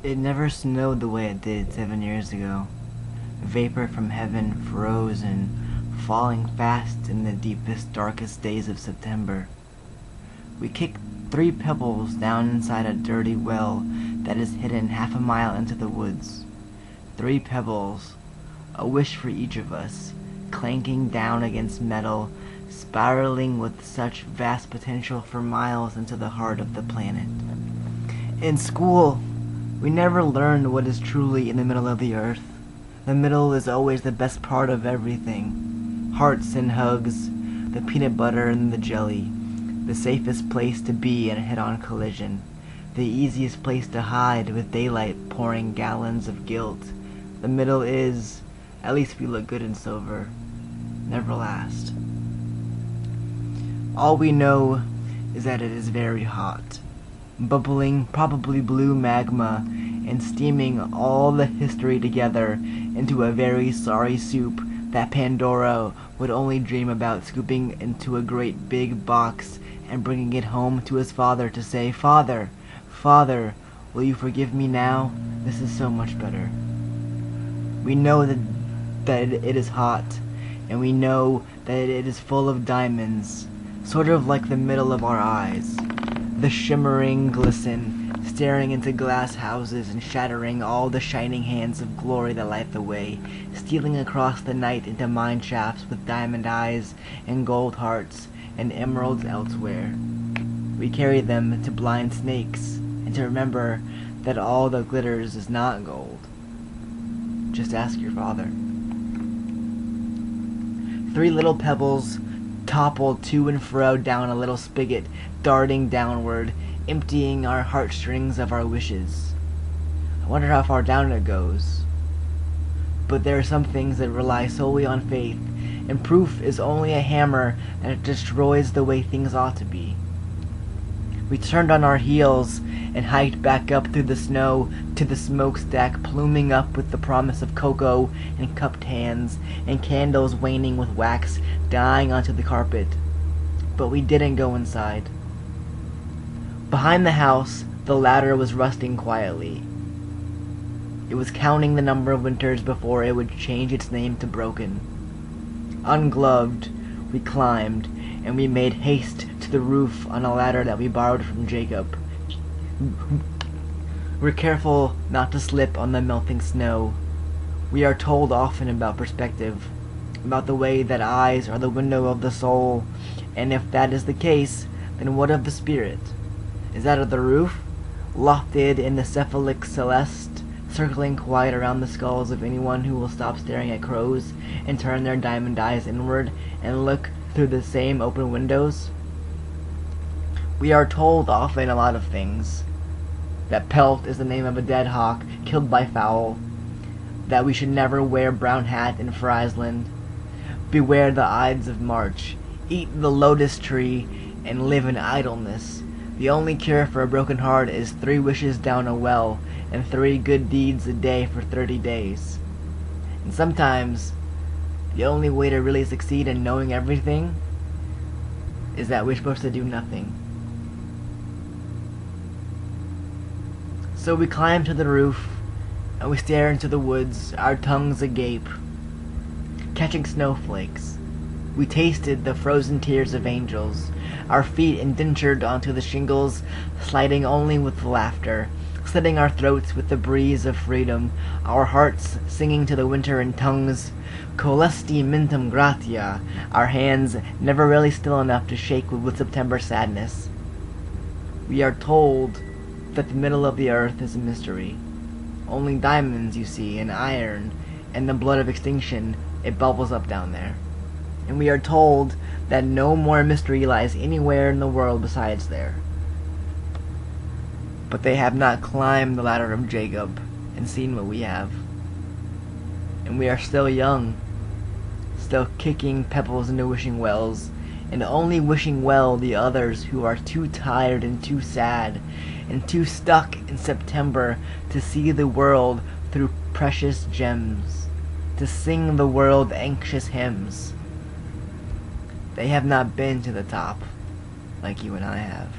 It never snowed the way it did 7 years ago. Vapor from heaven frozen, falling fast in the deepest, darkest days of September. We kicked 3 pebbles down inside a dirty well that is hidden half a mile into the woods. 3 pebbles, a wish for each of us, clanking down against metal, spiraling with such vast potential for miles into the heart of the planet. In school, we never learned what is truly in the middle of the earth. The middle is always the best part of everything. Hearts and hugs, the peanut butter and the jelly, the safest place to be in a head-on collision, the easiest place to hide with daylight pouring gallons of guilt. The middle is, at least we look good in silver, never last. All we know is that it is very hot, bubbling probably blue magma and steaming all the history together into a very sorry soup that Pandora would only dream about scooping into a great big box and bringing it home to his father to say, "Father, Father, will you forgive me now? This is so much better." We know that it is hot, and we know that it is full of diamonds, sort of like the middle of our eyes. The shimmering glisten, staring into glass houses and shattering all the shining hands of glory that light the way, stealing across the night into mine shafts with diamond eyes and gold hearts and emeralds elsewhere. We carry them to blind snakes, and to remember that all that glitters is not gold. Just ask your father. 3 little pebbles toppled to and fro down a little spigot, darting downward, emptying our heartstrings of our wishes. I wonder how far down it goes. But there are some things that rely solely on faith, and proof is only a hammer that destroys the way things ought to be. We turned on our heels and hiked back up through the snow to the smokestack, pluming up with the promise of cocoa and cupped hands and candles waning with wax dying onto the carpet. But we didn't go inside. Behind the house, the ladder was rusting quietly. It was counting the number of winters before it would change its name to Broken. Ungloved, we climbed, and we made haste to the roof on a ladder that we borrowed from Jacob. We're careful not to slip on the melting snow. We are told often about perspective, about the way that eyes are the window of the soul, and if that is the case, then what of the spirit? Is that of the roof, lofted in the cephalic celeste, circling quiet around the skulls of anyone who will stop staring at crows and turn their diamond eyes inward and look through the same open windows? We are told often a lot of things. That pelt is the name of a dead hawk killed by fowl. That we should never wear brown hat in Friesland. Beware the Ides of March. Eat the lotus tree and live in idleness. The only cure for a broken heart is 3 wishes down a well and 3 good deeds a day for 30 days. And sometimes, the only way to really succeed in knowing everything is that we're supposed to do nothing. So we climb to the roof, and we stare into the woods, our tongues agape, catching snowflakes. We tasted the frozen tears of angels, our feet indentured onto the shingles, sliding only with laughter, slitting our throats with the breeze of freedom, our hearts singing to the winter in tongues, Colesti mentum gratia, our hands never really still enough to shake with September sadness. We are told that the middle of the earth is a mystery. Only diamonds, you see, and iron, and the blood of extinction, it bubbles up down there. And we are told that no more mystery lies anywhere in the world besides there. But they have not climbed the ladder of Jacob and seen what we have. And we are still young, still kicking pebbles into wishing wells, and only wishing well the others who are too tired and too sad and too stuck in September to see the world through precious gems, to sing the world anxious hymns. They have not been to the top like you and I have.